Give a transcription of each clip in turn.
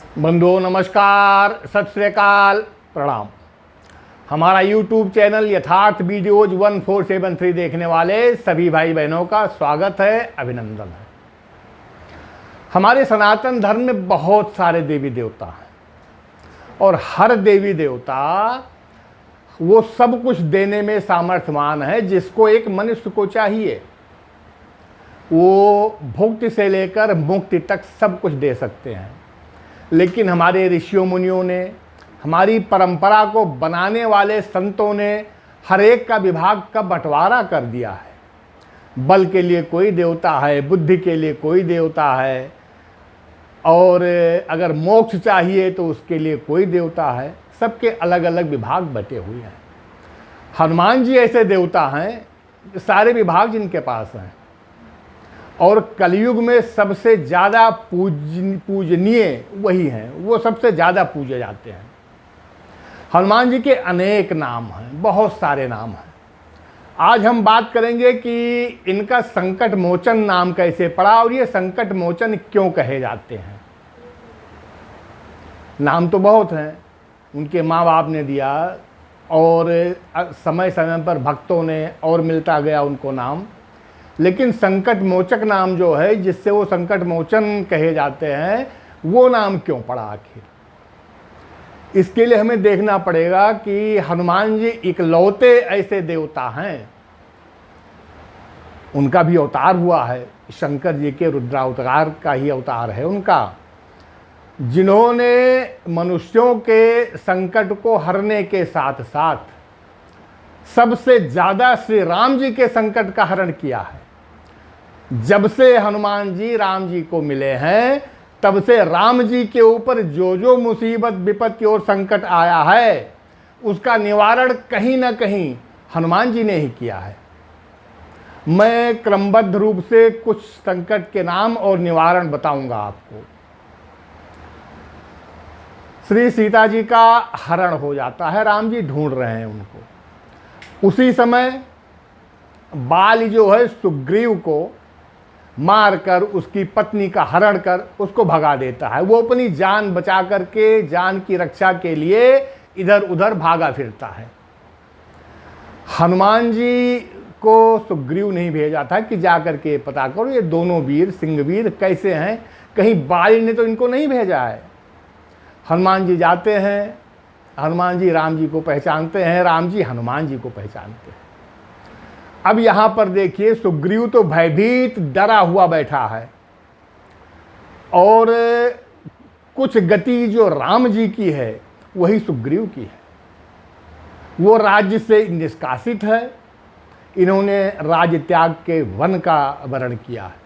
बंधुओं नमस्कार, सत श्री अकाल, प्रणाम। हमारा YouTube चैनल यथार्थ वीडियोज 1473 देखने वाले सभी भाई बहनों का स्वागत है, अभिनंदन है। हमारे सनातन धर्म में बहुत सारे देवी देवता हैं और हर देवी देवता वो सब कुछ देने में सामर्थ्यवान है जिसको एक मनुष्य को चाहिए। वो भुक्ति से लेकर मुक्ति तक सब कुछ दे सकते हैं, लेकिन हमारे ऋषियों मुनियों ने, हमारी परंपरा को बनाने वाले संतों ने हर एक का विभाग का बंटवारा कर दिया है। बल के लिए कोई देवता है, बुद्धि के लिए कोई देवता है, और अगर मोक्ष चाहिए तो उसके लिए कोई देवता है। सबके अलग अलग विभाग बटे हुए हैं। हनुमान जी ऐसे देवता हैं, सारे विभाग जिनके पास हैं, और कलयुग में सबसे ज़्यादा पूजनीय वही हैं, वो सबसे ज़्यादा पूजे जाते हैं। हनुमान जी के अनेक नाम हैं, बहुत सारे नाम हैं। आज हम बात करेंगे कि इनका संकट मोचन नाम कैसे पड़ा और ये संकट मोचन क्यों कहे जाते हैं। नाम तो बहुत हैं, उनके माँ बाप ने दिया और समय समय पर भक्तों ने और मिलता गया उनको नाम, लेकिन संकट मोचक नाम जो है, जिससे वो संकट मोचन कहे जाते हैं, वो नाम क्यों पड़ा आखिर। इसके लिए हमें देखना पड़ेगा कि हनुमान जी इकलौते ऐसे देवता हैं, उनका भी अवतार हुआ है, शंकर जी के रुद्रावतार का ही अवतार है उनका, जिन्होंने मनुष्यों के संकट को हरने के साथ साथ सबसे ज़्यादा श्री राम जी के संकट का हरण किया है। जब से हनुमान जी राम जी को मिले हैं, तब से राम जी के ऊपर जो जो मुसीबत विपत्ति और संकट आया है, उसका निवारण कहीं ना कहीं हनुमान जी ने ही किया है। मैं क्रमबद्ध रूप से कुछ संकट के नाम और निवारण बताऊंगा आपको। श्री सीता जी का हरण हो जाता है, राम जी ढूंढ रहे हैं उनको। उसी समय बाल जो है सुग्रीव को मारकर उसकी पत्नी का हरण कर उसको भगा देता है। वो अपनी जान बचा करके, जान की रक्षा के लिए इधर उधर भागा फिरता है। हनुमान जी को सुग्रीव नहीं भेजा था कि जाकर के पता करो ये दोनों वीर सिंहवीर कैसे हैं, कहीं बाली ने तो इनको नहीं भेजा है। हनुमान जी जाते हैं, हनुमान जी राम जी को पहचानते हैं, राम जी हनुमान जी को पहचानते हैं। अब यहां पर देखिए, सुग्रीव तो भयभीत डरा हुआ बैठा है, और कुछ गति जो राम जी की है वही सुग्रीव की है। वो राज्य से निष्कासित है, इन्होंने राज्य त्याग के वन का वरण किया है।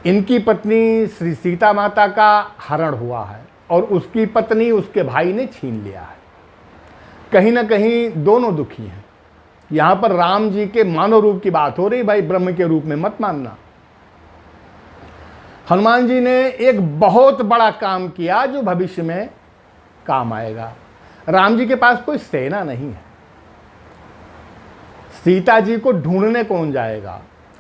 इनकी पत्नी श्री सीता माता का हरण हुआ है और उसकी पत्नी उसके भाई ने छीन लिया है। कहीं ना कहीं दोनों दुखी हैं। यहां पर राम जी के मानव रूप की बात हो रही, भाई ब्रह्म के रूप में मत मानना। हनुमान जी ने एक बहुत बड़ा काम किया जो भविष्य में काम आएगा। राम जी के पास कोई सेना नहीं है, सीता जी को ढूंढने कौन जाएगा,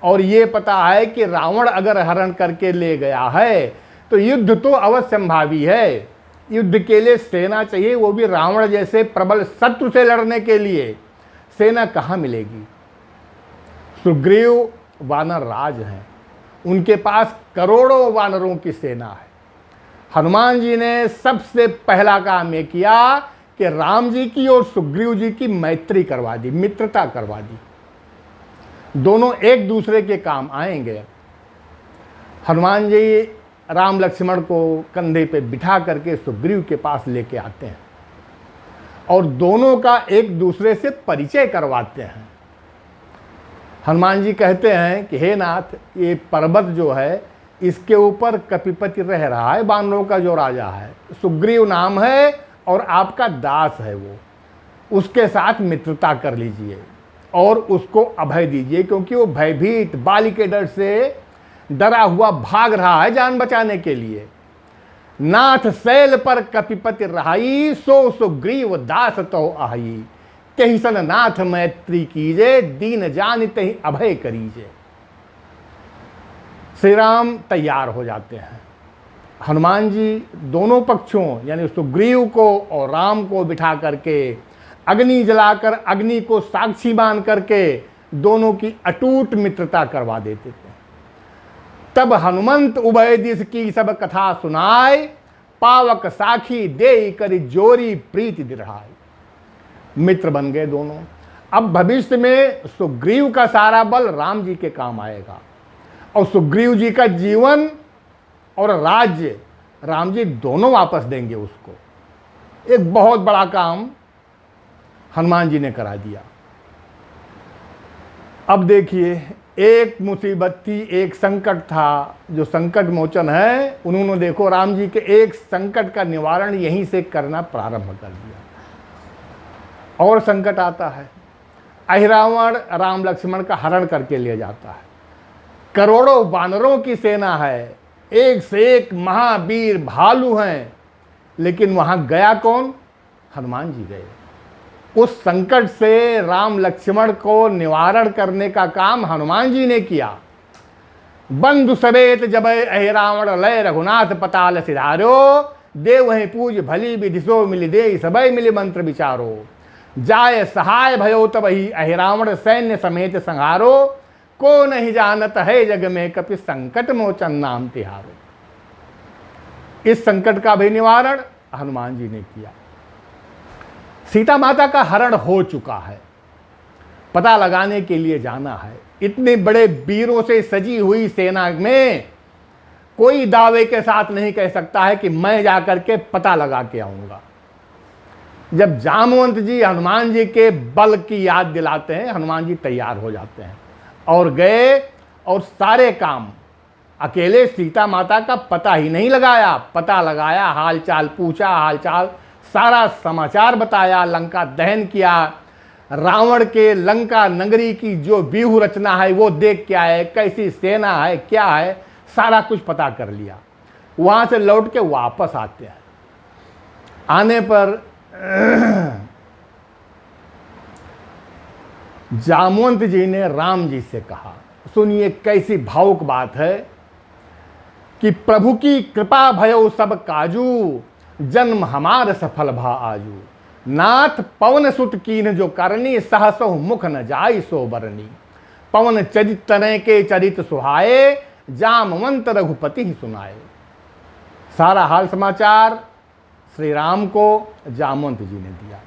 और ये पता है कि रावण अगर हरण करके ले गया है तो युद्ध तो अवश्यंभावी है। युद्ध के लिए सेना चाहिए, वो भी रावण जैसे प्रबल शत्रु से लड़ने के लिए सेना कहाँ मिलेगी। सुग्रीव वानर राज हैं, उनके पास करोड़ों वानरों की सेना है। हनुमान जी ने सबसे पहला काम ये किया कि राम जी की और सुग्रीव जी की मैत्री करवा दी, मित्रता करवा दी। दोनों एक दूसरे के काम आएंगे। हनुमान जी राम लक्ष्मण को कंधे पे बिठा करके सुग्रीव के पास लेके आते हैं और दोनों का एक दूसरे से परिचय करवाते हैं। हनुमान जी कहते हैं कि हे नाथ, ये पर्वत जो है इसके ऊपर कपिपति रह रहा है, वानरों का जो राजा है, सुग्रीव नाम है और आपका दास है, वो उसके साथ मित्रता कर लीजिए और उसको अभय दीजिए, क्योंकि वो भयभीत बाली के डर से डरा हुआ भाग रहा है जान बचाने के लिए। नाथ शैल पर कपिपति रहाई, सो सुग्रीव दास तो आही, कहीं सन नाथ मैत्री कीजे, दीन जान तही अभय करीजे। श्री राम तैयार हो जाते हैं, हनुमान जी दोनों पक्षों यानी सुग्रीव को और राम को बिठा करके अग्नि जलाकर अग्नि को साक्षी मान करके दोनों की अटूट मित्रता करवा देते थे। तब हनुमंत उभय दिस की सब कथा सुनाए, पावक साखी दे करी जोरी प्रीति दृढ़ाई। मित्र बन गए दोनों। अब भविष्य में सुग्रीव का सारा बल राम जी के काम आएगा और सुग्रीव जी का जीवन और राज्य राम जी दोनों वापस देंगे उसको। एक बहुत बड़ा काम हनुमान जी ने करा दिया। अब देखिए, एक मुसीबत थी, एक संकट था, जो संकट मोचन है। उन्होंने देखो राम जी के एक संकट का निवारण यहीं से करना प्रारंभ कर दिया। और संकट आता है, अहिरावण राम लक्ष्मण का हरण करके ले जाता है। करोड़ों वानरों की सेना है, एक से एक महावीर भालू हैं, लेकिन वहां गया कौन? हनुमान जी गए। उस संकट से राम लक्ष्मण को निवारण करने का काम हनुमान जी ने किया। बंधु समेत जब अहिरावण लय रघुनाथ पताल सिधारो, देव वहीं पूज भली विधिसो मिली दे सबय मिली मंत्र विचारो, जाय सहाय भयो तब ही अहिरावण सैन्य समेत संहारो, को नहीं जानत है जग में कपि संकट मोचन नाम तिहारो। इस संकट का भी निवारण हनुमान जी ने किया। सीता माता का हरण हो चुका है, पता लगाने के लिए जाना है। इतने बड़े वीरों से सजी हुई सेना में कोई दावे के साथ नहीं कह सकता है कि मैं जाकर के पता लगा के आऊंगा। जब जामवंत जी हनुमान जी के बल की याद दिलाते हैं, हनुमान जी तैयार हो जाते हैं और गए और सारे काम अकेले। सीता माता का पता ही नहीं लगाया, पता लगाया, हालचाल पूछा, हालचाल सारा समाचार बताया, लंका दहन किया, रावण के लंका नगरी की जो व्यूह रचना है वो देख के आए, कैसी सेना है क्या है, सारा कुछ पता कर लिया। वहां से लौट के वापस आते हैं। आने पर जामवंत जी ने राम जी से कहा, सुनिए कैसी भावुक बात है कि प्रभु की कृपा भयो सब काजू, जन्म हमार सफल भा आजू, नाथ पवन सुत कीन जो करनी, सहसो मुख न जाई सो बरनी, पवन चरित तनय के चरित सुहाए, जामवंत रघुपति ही सुनाए। सारा हाल समाचार श्री राम को जामवंत जी ने दिया।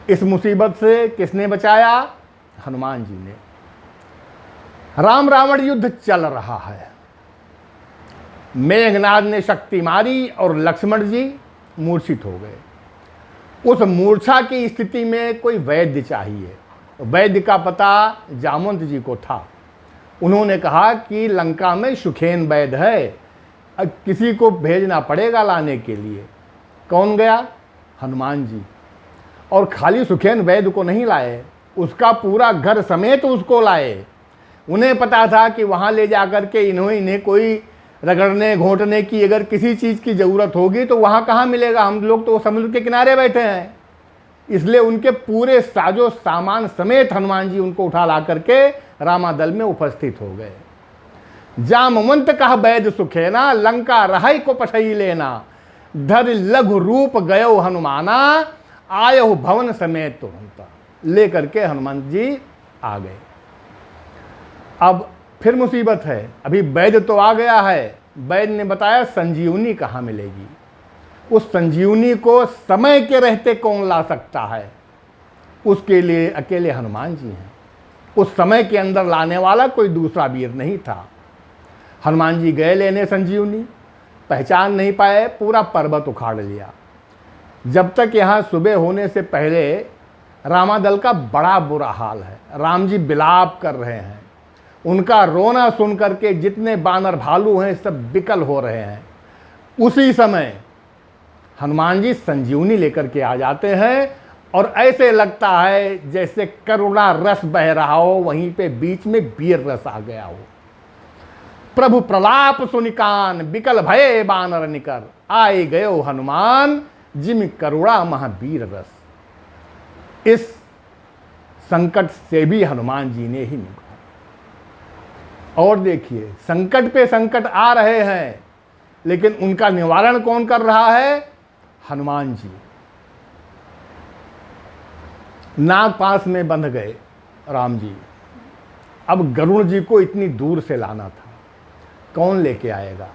इस मुसीबत से किसने बचाया? हनुमान जी ने। राम रावण युद्ध चल रहा है, मेघनाद ने शक्ति मारी और लक्ष्मण जी मूर्छित हो गए। उस मूर्छा की स्थिति में कोई वैद्य चाहिए। वैद्य का पता जामवंत जी को था। उन्होंने कहा कि लंका में सुखेन वैद्य है, अब किसी को भेजना पड़ेगा लाने के लिए। कौन गया? हनुमान जी। और खाली सुखेन वैद्य को नहीं लाए, उसका पूरा घर समेत उसको लाए। उन्हें पता था कि वहाँ ले जाकर के इन्हें कोई रगड़ने घोंटने की अगर किसी चीज़ की ज़रूरत होगी तो वहाँ कहाँ मिलेगा, हम लोग तो समुद्र के किनारे बैठे हैं। इसलिए उनके पूरे साजो सामान समेत हनुमान जी उनको उठा ला करके रामादल में उपस्थित हो गए। जामवंत कह वैद्य सुखेना, लंका रहाई को पठई लेना, धर लघु रूप गयो हनुमाना, आयो भवन समेत तुरंत। लेकर के हनुमान जी आ गए। अब फिर मुसीबत है। अभी वैद्य तो आ गया है, वैद्य ने बताया संजीवनी कहाँ मिलेगी। उस संजीवनी को समय के रहते कौन ला सकता है? उसके लिए अकेले हनुमान जी हैं। उस समय के अंदर लाने वाला कोई दूसरा वीर नहीं था। हनुमान जी गए लेने संजीवनी, पहचान नहीं पाए, पूरा पर्वत उखाड़ लिया। जब तक यहाँ सुबह होने से पहले रामादल का बड़ा बुरा हाल है। राम जी विलाप कर रहे हैं, उनका रोना सुन करके जितने बानर भालू हैं सब विकल हो रहे हैं। उसी समय हनुमान जी संजीवनी लेकर के आ जाते हैं और ऐसे लगता है जैसे करुणा रस बह रहा हो, वहीं पे बीच में वीर रस आ गया हो। प्रभु प्रलाप सुनिकान, विकल भये बानर निकर, आए गयो हनुमान, जिम करुणा महावीर रस। इस संकट से भी हनुमान जी ने ही निकाला। और देखिए, संकट पे संकट आ रहे हैं, लेकिन उनका निवारण कौन कर रहा है? हनुमान जी। नागपाश में बंध गए राम जी। अब गरुड़ जी को इतनी दूर से लाना था, कौन लेके आएगा?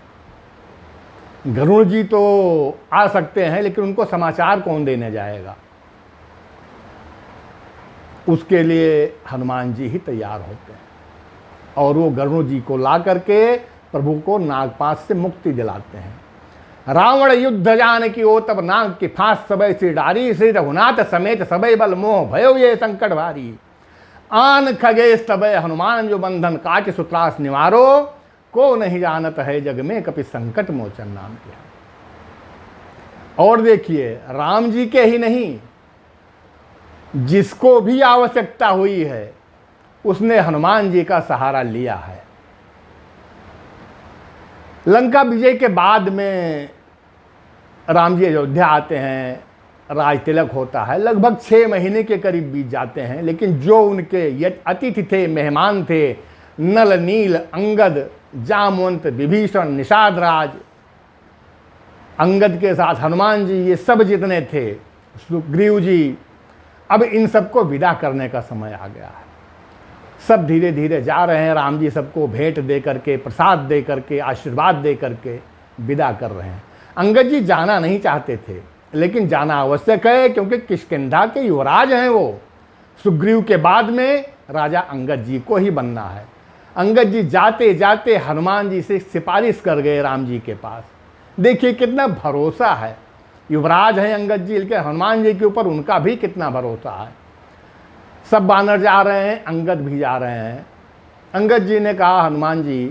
गरुड़ जी तो आ सकते हैं, लेकिन उनको समाचार कौन देने जाएगा? उसके लिए हनुमान जी ही तैयार होते हैं और वो गरुड़ जी को ला करके प्रभु को नागपाश से मुक्ति दिलाते हैं। रावण युद्ध जान की ओ तब नाग की फांस सबय से डारी, श्री रघुनाथ समेत सबय बल मोह भयो ये संकट भारी। आन खगेश तबय हनुमान जो बंधन काट सुत्रास निवारो, को नहीं जानत है जग में कपि संकट मोचन नाम किया। और देखिए, राम जी के ही नहीं, जिसको भी आवश्यकता हुई है उसने हनुमान जी का सहारा लिया है। लंका विजय के बाद में राम जी अयोध्या आते हैं, राज तिलक होता है, लगभग 6 महीने के करीब बीत जाते हैं। लेकिन जो उनके अतिथि थे, मेहमान थे, नल नील अंगद जामवंत विभीषण निषाद राज, अंगद के साथ हनुमान जी, ये सब जितने थे, सुग्रीव जी, अब इन सबको विदा करने का समय आ गया है। सब धीरे धीरे जा रहे हैं। राम जी सबको भेंट दे करके, प्रसाद दे करके, आशीर्वाद दे करके विदा कर रहे हैं। अंगद जी जाना नहीं चाहते थे, लेकिन जाना आवश्यक है, क्योंकि किष्किंधा के युवराज हैं वो। सुग्रीव के बाद में राजा अंगद जी को ही बनना है। अंगद जी जाते जाते हनुमान जी से सिफारिश कर गए राम जी के पास। देखिए कितना भरोसा है। युवराज हैं अंगद जी, लेकिन हनुमान जी के ऊपर उनका भी कितना भरोसा है। सब बानर जा रहे हैं, अंगद भी जा रहे हैं। अंगद जी ने कहा, हनुमान जी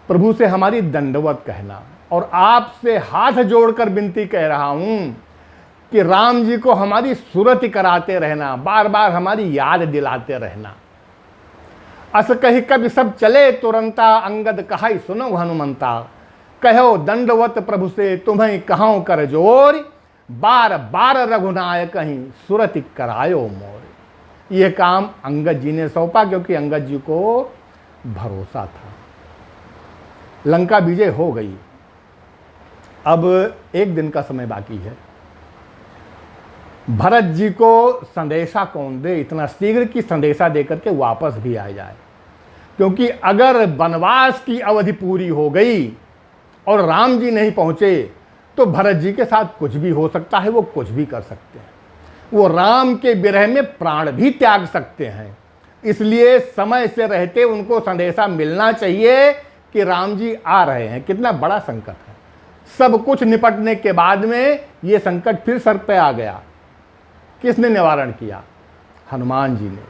प्रभु से हमारी दंडवत कहना, और आपसे हाथ जोड़कर विनती कह रहा हूं कि राम जी को हमारी सुरति कराते रहना, बार बार हमारी याद दिलाते रहना। अस कही कभी सब चले तुरंता, अंगद कहाई सुनो हनुमंता। कहो दंडवत प्रभु से तुम्हें कहां कर जोर, बार बार रघुनायक कहीं सुरति करायो मोर। यह काम अंगद जी ने सौंपा, क्योंकि अंगद जी को भरोसा था। लंका विजय हो गई। अब 1 दिन का समय बाकी है। भरत जी को संदेशा कौन दे इतना शीघ्र कि संदेशा देकर के वापस भी आ जाए, क्योंकि अगर वनवास की अवधि पूरी हो गई और राम जी नहीं पहुंचे तो भरत जी के साथ कुछ भी हो सकता है। वो कुछ भी कर सकते हैं, वो राम के विरह में प्राण भी त्याग सकते हैं। इसलिए समय से रहते उनको संदेशा मिलना चाहिए कि राम जी आ रहे हैं। कितना बड़ा संकट है। सब कुछ निपटने के बाद में ये संकट फिर सर पे आ गया। किसने निवारण किया? हनुमान जी ने।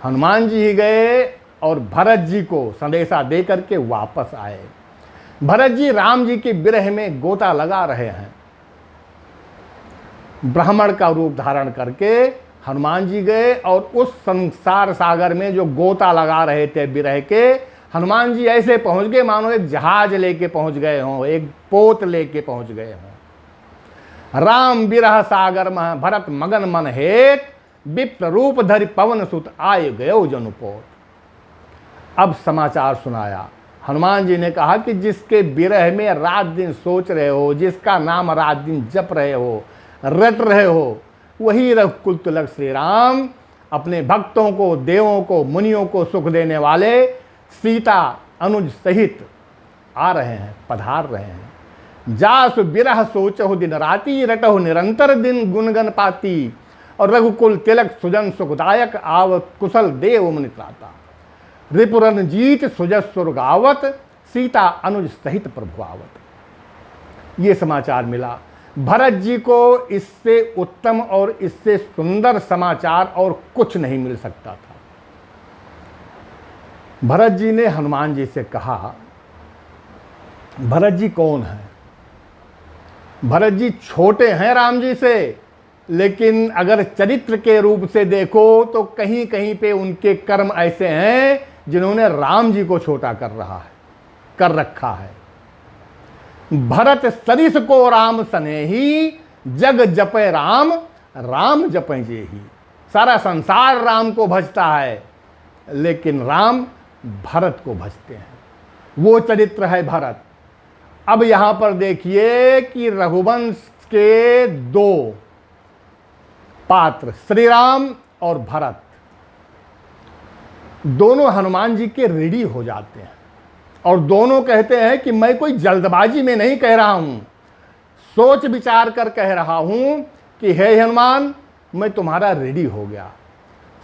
हनुमान जी ही गए और भरत जी को संदेशा दे करके वापस आए। भरत जी राम जी के विरह में गोता लगा रहे हैं। ब्राह्मण का रूप धारण करके हनुमान जी गए और उस संसार सागर में जो गोता लगा रहे थे विरह के, हनुमान जी ऐसे पहुंच गए मानो एक जहाज लेके पहुंच गए हों, एक पोत लेके पहुंच गए हों। राम विरह सागर मह भरत मगन मन हेत, विप्र रूप धरि पवन सुत आय गयो जनुपोत। अब समाचार सुनाया। हनुमान जी ने कहा कि जिसके विरह में रात दिन सोच रहे हो, जिसका नाम रात दिन जप रहे हो, रट रहे हो, वही रघुकुल तिलक श्री राम अपने भक्तों को, देवों को, मुनियों को सुख देने वाले सीता अनुज सहित आ रहे हैं, पधार रहे हैं। जासु विरह सोचहु दिन राति, रटहु निरंतर दिन गुणगन पाती। और रघुकुल तिलक सुजन सुखदायक, आव कुशल देव मुनि त्राता। रिपुरन जीत सुजस्वर गावत, सीता अनुज सहित प्रभु आवत। ये समाचार मिला। भरत जी को इससे उत्तम और इससे सुंदर समाचार और कुछ नहीं मिल सकता था। भरत जी ने हनुमान जी से कहा, भरत जी कौन है? भरत जी छोटे हैं राम जी से, लेकिन अगर चरित्र के रूप से देखो तो कहीं कहीं पे उनके कर्म ऐसे हैं जिन्होंने राम जी को छोटा कर रखा है। भरत सरिस को राम सनेही, जग जपे राम राम जपे जेही। सारा संसार राम को भजता है, लेकिन राम भरत को भजते हैं। वो चरित्र है भरत। अब यहां पर देखिए कि रघुवंश के दो पात्र श्री राम और भरत दोनों हनुमान जी के रेडी हो जाते हैं और दोनों कहते हैं कि मैं कोई जल्दबाजी में नहीं कह रहा हूं, सोच विचार कर कह रहा हूं कि हे हनुमान, मैं तुम्हारा रेडी हो गया।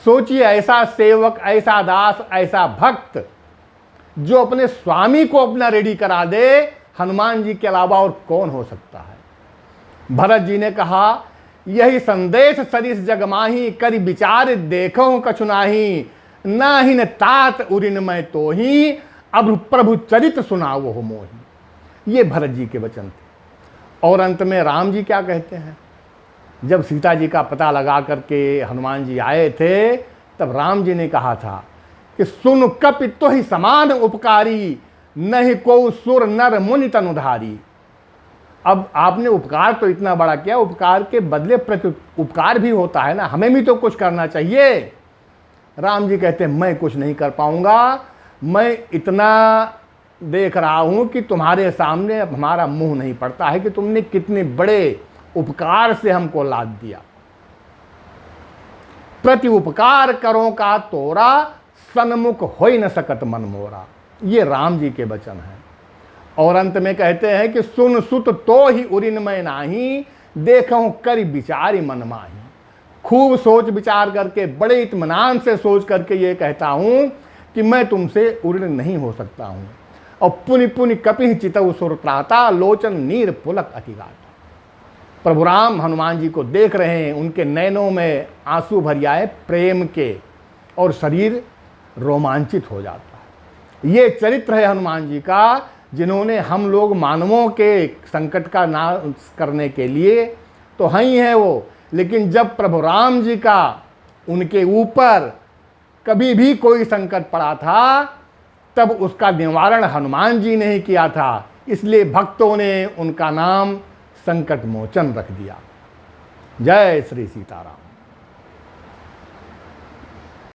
सोचिए, ऐसा सेवक, ऐसा दास, ऐसा भक्त जो अपने स्वामी को अपना रेडी करा दे, हनुमान जी के अलावा और कौन हो सकता है। भरत जी ने कहा, यही संदेश सरिस जग माही, करि विचार देखो कछुनाही, नाहि न तात उरिन मैं तो ही, अब प्रभु चरित सुनाओ हो मोही। ये भरत जी के वचन थे। और अंत में राम जी क्या कहते हैं, जब सीता जी का पता लगा करके हनुमान जी आए थे, तब राम जी ने कहा था कि सुन कपि तो ही समान उपकारी, नहीं को सुर नर मुनि तनुधारी। अब आपने उपकार तो इतना बड़ा किया, उपकार के बदले प्रति उपकार भी होता है ना, हमें भी तो कुछ करना चाहिए। राम जी कहते हैं, मैं कुछ नहीं कर पाऊंगा, मैं इतना देख रहा हूं कि तुम्हारे सामने अब हमारा मुंह नहीं पड़ता है कि तुमने कितने बड़े उपकार से हमको लाद दिया। प्रति उपकार करो का तोरा, सन्मुख हो न सकत मन मोरा। ये राम जी के वचन हैं। और अंत में कहते हैं कि सुन सुत तो ही उरिन मैं नाही, देखूं करि विचारी मन माही। खूब सोच विचार करके, बड़े इत्मीनान से सोच करके ये कहता हूं कि मैं तुमसे उऋण नहीं हो सकता हूं। और पुनि पुनि कपि चितौ सुर त्राता, लोचन नीर पुलक अतिगाता। प्रभु राम हनुमान जी को देख रहे हैं, उनके नैनों में आंसू भर आए प्रेम के, और शरीर रोमांचित हो जाता है। ये चरित्र है हनुमान जी का, जिन्होंने हम लोग मानवों के संकट का नाश करने के लिए तो ही हैं वो, लेकिन जब प्रभु राम जी का उनके ऊपर कभी भी कोई संकट पड़ा था, तब उसका निवारण हनुमान जी ने ही किया था। इसलिए भक्तों ने उनका नाम संकट मोचन रख दिया। जय श्री सीताराम।